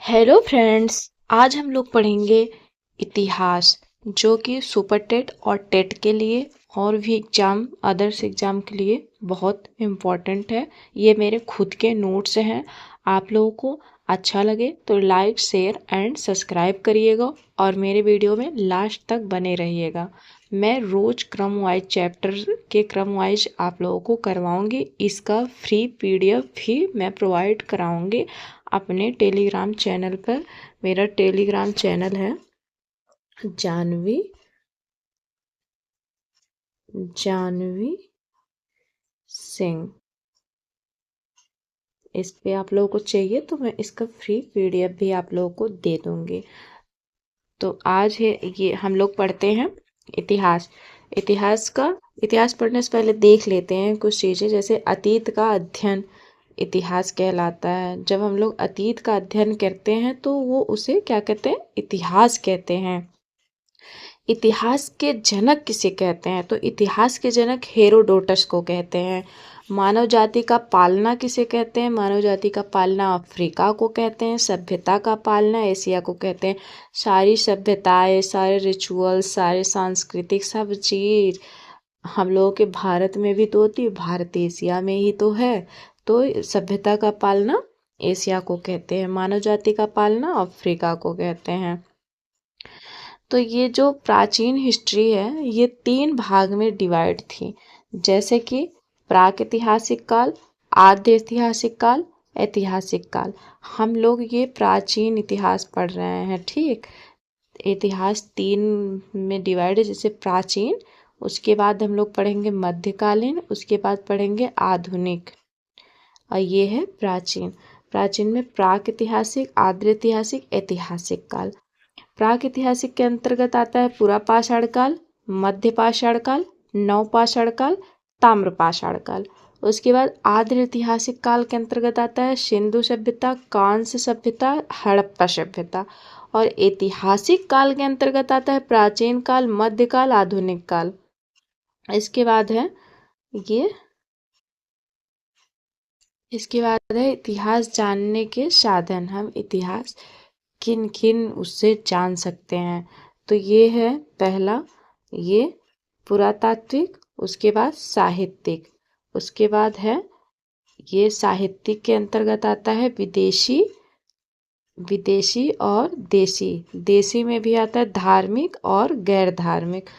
Hello friends. आज हम लोग पढ़ेंगे इतिहास, जो कि सुपर टेट और टेट के लिए और भी एग्ज़ाम अदर्स एग्ज़ाम के लिए बहुत इम्पॉर्टेंट है। ये मेरे खुद के नोट्स हैं। आप लोगों को अच्छा लगे तो लाइक शेयर एंड सब्सक्राइब करिएगा और मेरे वीडियो में लास्ट तक बने रहिएगा। मैं रोज़ क्रम वाइज चैप्टर के क्रम वाइज आप लोगों को करवाऊंगी। इसका फ्री पीडीएफ भी मैं प्रोवाइड कराऊंगी अपने टेलीग्राम चैनल पर। मेरा टेलीग्राम चैनल है जानवी जानवी सिंह। इस पे आप लोगों को चाहिए तो मैं इसका फ्री पीडीएफ भी आप लोगों को दे दूंगी। तो आज है ये हम लोग पढ़ते हैं इतिहास। इतिहास पढ़ने से पहले देख लेते हैं कुछ चीज़ें, जैसे अतीत का अध्ययन इतिहास कहलाता है। जब हम लोग अतीत का अध्ययन करते हैं तो वो उसे क्या कहते हैं? इतिहास कहते हैं। इतिहास के जनक किसे कहते हैं? तो इतिहास के जनक हेरोडोटस को कहते हैं। मानव जाति का पालना किसे कहते हैं? मानव जाति का पालना अफ्रीका को कहते हैं। सभ्यता का पालना एशिया को कहते हैं। सारी सभ्यताएं, सारे रिचुअल्स, सारे सांस्कृतिक सब चीज हम लोगों के भारत में भी तो होती है, भारत एशिया में ही तो है। तो सभ्यता का पालना एशिया को कहते हैं, मानव जाति का पालना अफ्रीका को कहते हैं। तो ये जो प्राचीन हिस्ट्री है ये 3 भाग में डिवाइड थी, जैसे कि प्रागैतिहासिक काल, आद्य ऐतिहासिक काल, ऐतिहासिक काल। हम लोग ये प्राचीन इतिहास पढ़ रहे हैं, ठीक। इतिहास 3 में डिवाइड है, जैसे प्राचीन, उसके बाद हम लोग पढ़ेंगे मध्यकालीन, उसके बाद पढ़ेंगे आधुनिक, और ये है प्राचीन। प्राचीन में प्रागैतिहासिक, आद्य ऐतिहासिक, ऐतिहासिक काल। प्रागैतिहासिक के अंतर्गत आता है पूरा पाषाण काल, मध्य पाषाण काल, नवपाषाण काल, ताम्र पाषाण काल। उसके बाद आद्य ऐतिहासिक काल के अंतर्गत आता है सिंधु सभ्यता, कांस्य सभ्यता, हड़प्पा सभ्यता। और ऐतिहासिक काल के अंतर्गत आता है प्राचीन काल, मध्यकाल, आधुनिक काल। इसके बाद है ये इसके बाद है इतिहास जानने के साधन। हम इतिहास किन किन उससे जान सकते हैं। तो ये है पहला, ये पुरातात्विक, उसके बाद साहित्यिक, उसके बाद है ये साहित्यिक के अंतर्गत आता है विदेशी, विदेशी और देसी। देसी में भी आता है धार्मिक और गैर धार्मिक।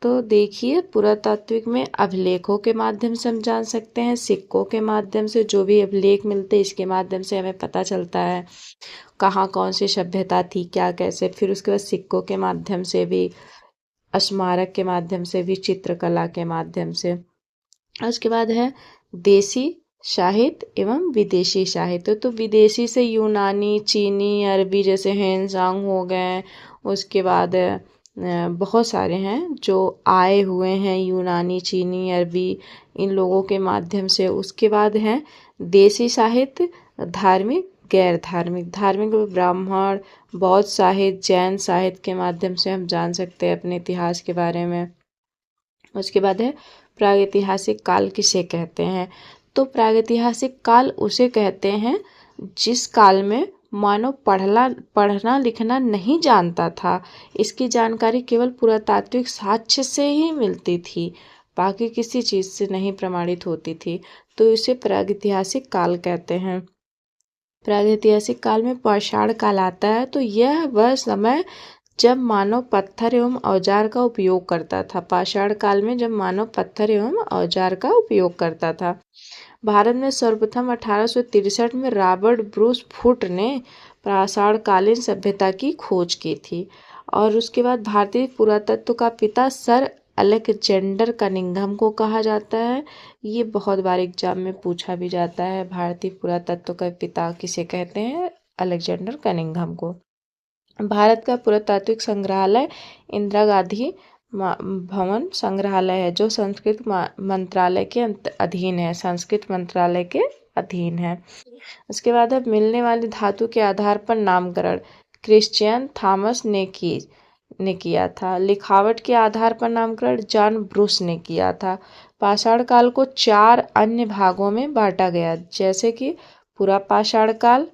तो देखिए, पुरातात्विक में अभिलेखों के माध्यम से हम जान सकते हैं, सिक्कों के माध्यम से, जो भी अभिलेख मिलते हैं इसके माध्यम से हमें पता चलता है कहाँ कौन सी सभ्यता थी, क्या कैसे। फिर उसके बाद सिक्कों के माध्यम से भी, स्मारक के माध्यम से भी, चित्रकला के माध्यम से। उसके बाद है देसी साहित्य एवं विदेशी साहित्य। तो विदेशी से यूनानी, चीनी, अरबी, जैसे हेनसांग हो गए। उसके बाद बहुत सारे हैं जो आए हुए हैं, यूनानी, चीनी, अरबी, इन लोगों के माध्यम से। उसके बाद है देसी साहित्य, धार्मिक, गैर धार्मिक। धार्मिक में ब्राह्मण, बौद्ध साहित्य, जैन साहित्य के माध्यम से हम जान सकते हैं अपने इतिहास के बारे में। उसके बाद है प्रागैतिहासिक काल किसे कहते हैं? तो प्रागैतिहासिक काल उसे कहते हैं जिस काल में मानव पढ़ना लिखना नहीं जानता था। इसकी जानकारी केवल पुरातात्विक साक्ष्य से ही मिलती थी, बाकी किसी चीज़ से नहीं प्रमाणित होती थी। तो इसे प्रागैतिहासिक काल कहते हैं। प्रागैतिहासिक काल में पाषाण काल आता है। तो यह वह समय जब मानव पत्थर एवं औजार का उपयोग करता था। पाषाण काल में जब मानव पत्थर एवं औजार का उपयोग करता था। भारत में सर्वप्रथम 1863 में रॉबर्ट ब्रूस फुट ने पाषाणकालीन सभ्यता की खोज की थी। और उसके बाद भारतीय पुरातत्व का पिता सर अलेक्जेंडर कनिंघम को कहा जाता है। ये बहुत बार एग्जाम में पूछा भी जाता है, भारतीय पुरातत्व का पिता किसे कहते हैं? अलेक्जेंडर कनिंघम को। भारत का पुरातात्विक संग्रहालय इंदिरा गांधी भवन संग्रहालय है, जो संस्कृत मंत्रालय के अधीन है, संस्कृत मंत्रालय के अधीन है। उसके बाद है मिलने वाली धातु के आधार पर नामकरण, क्रिश्चियन थॉमस ने किया था। लिखावट के आधार पर नामकरण जॉन ब्रूस ने किया था। पाषाण काल को 4 अन्य भागों में बांटा गया, जैसे कि पूरा पाषाण काल,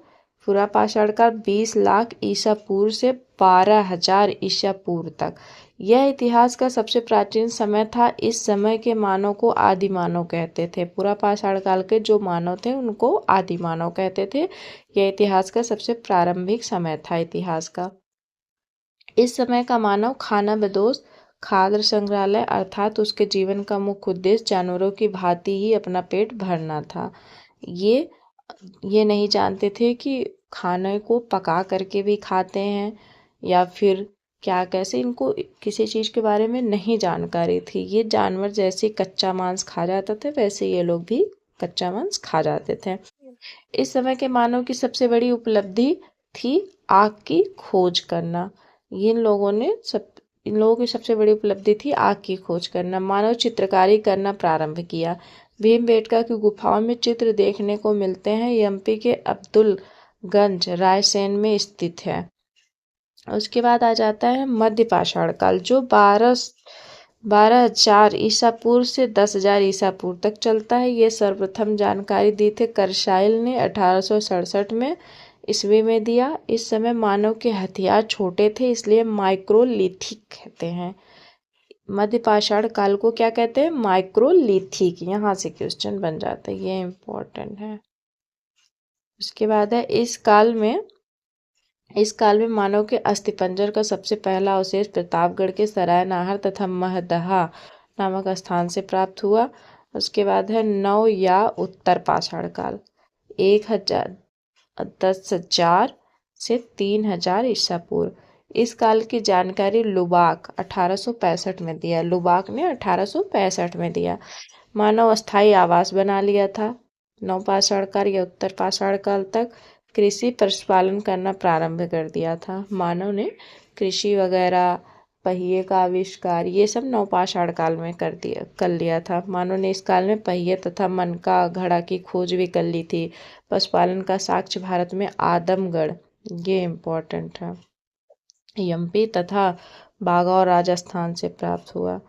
पूरा पाषाण काल 20 लाख ईसा पूर्व से 12,000 ईसा पूर्व तक। यह इतिहास का सबसे प्राचीन समय था। इस समय के मानव को आदि मानव कहते थे। पूरा पाषाण काल के जो मानव थे उनको आदि मानव कहते थे। यह इतिहास का सबसे प्रारंभिक समय था इतिहास का। इस समय का मानव खानाबदोश खाद्य संग्रहालय अर्थात उसके जीवन का मुख्य उद्देश्य जानवरों की भांति ही अपना पेट भरना था। ये नहीं जानते थे कि खाने को पका करके भी खाते हैं या फिर क्या कैसे, इनको किसी चीज़ के बारे में नहीं जानकारी थी। ये जानवर जैसे कच्चा मांस खा जाते थे वैसे ये लोग भी कच्चा मांस खा जाते थे। इस समय के मानव की सबसे बड़ी उपलब्धि थी आग की खोज करना। इन लोगों की सबसे बड़ी उपलब्धि थी आग की खोज करना। मानव चित्रकारी करना प्रारंभ किया। भीमबेटका की गुफाओं में चित्र देखने को मिलते हैं। एमपी के अब्दुलगंज रायसेन में स्थित है। उसके बाद आ जाता है मध्य पाषाण काल, जो 12,000 ईसा पूर्व से 10,000 ईसा पूर्व तक चलता है। ये सर्वप्रथम जानकारी दी थे करसाइल ने 1867 में ईस्वी में दिया। इस समय मानव के हथियार छोटे थे इसलिए माइक्रोलिथिक कहते हैं। मध्य पाषाण काल को क्या कहते हैं? माइक्रोलिथिक। यहाँ से क्वेश्चन बन जाता है, ये इम्पोर्टेंट है। उसके बाद है इस काल में मानव के अस्थिपंजर का सबसे पहला अवशेष प्रतापगढ़ के सराय नाहर तथा महदहा नामक स्थान से प्राप्त हुआ। उसके बाद है नव या उत्तर पाषाण काल, 10,000 से 3,000 ईसा पूर्व। इस काल की जानकारी लुबाक 1865 में दिया। लुबाक ने 1865 में दिया। मानव अस्थायी आवास बना लिया था। नव पाषाण काल या उत्तर पाषाण काल तक कृषि पशुपालन करना प्रारंभ कर दिया था। मानव ने कृषि वगैरह, पहिए का आविष्कार, ये सब नवपाषाण काल में कर लिया था। मानव ने इस काल में पहिए तथा मनका घड़ा की खोज भी कर ली थी। पशुपालन का साक्ष्य भारत में आदमगढ़, ये इम्पोर्टेंट है, एमपी तथा बाघौर राजस्थान से प्राप्त हुआ।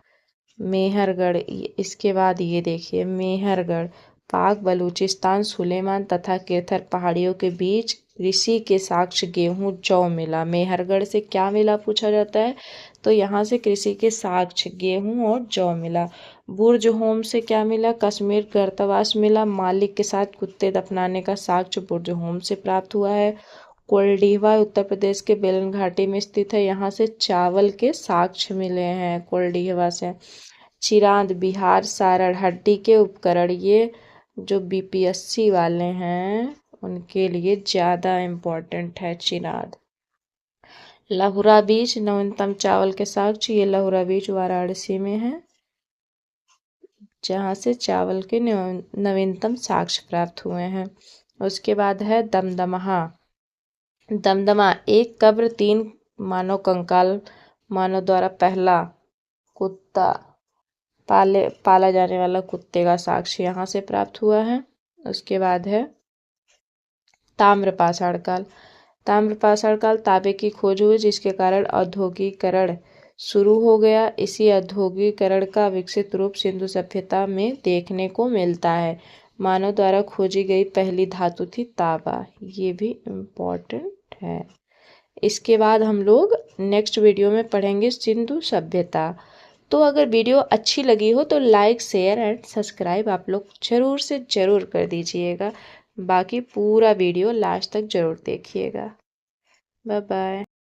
मेहरगढ़, इसके बाद ये देखिए मेहरगढ़, पाक बलूचिस्तान, सुलेमान तथा केथर पहाड़ियों के बीच कृषि के साक्ष्य गेहूं जौ मिला। मेहरगढ़ से क्या मिला पूछा जाता है तो यहाँ से कृषि के साक्ष्य गेहूं और जौ मिला। बुर्ज होम से क्या मिला? कश्मीर गर्तवास मिला। मालिक के साथ कुत्ते दफनाने का साक्ष्य बुर्ज होम से प्राप्त हुआ है। कोल्डीवा उत्तर प्रदेश के बेलन घाटी में स्थित है। यहाँ से चावल के साक्ष्य मिले हैं कोल्डीवा से। चिरांद बिहार, सारण हड्डी के उपकरण, ये जो बीपीएससी वाले हैं उनके लिए ज़्यादा इम्पोर्टेंट है चिरांद। लहुरा बीज नवीनतम चावल के साक्ष्य, ये लहुरा बीज वाराणसी में है जहाँ से चावल के नवीनतम साक्ष्य प्राप्त हुए हैं। उसके बाद है दमदमा। दमदमा एक कब्र 3 मानव कंकाल, मानव द्वारा पहला कुत्ता पाला जाने वाला कुत्ते का साक्ष्य यहाँ से प्राप्त हुआ है। उसके बाद है ताम्रपाषाण काल। ताम्रपाषाण काल तांबे की खोज हुई जिसके कारण औद्योगिकरण शुरू हो गया। इसी औद्योगिकरण का विकसित रूप सिंधु सभ्यता में देखने को मिलता है। मानव द्वारा खोजी गई पहली धातु थी तांबा, ये भी इम्पोर्टेंट है। इसके बाद हम लोग नेक्स्ट वीडियो में पढ़ेंगे सिंधु सभ्यता। तो अगर वीडियो अच्छी लगी हो तो लाइक, शेयर एंड सब्सक्राइब आप लोग ज़रूर से ज़रूर कर दीजिएगा। बाकी पूरा वीडियो लास्ट तक ज़रूर देखिएगा। Bye bye.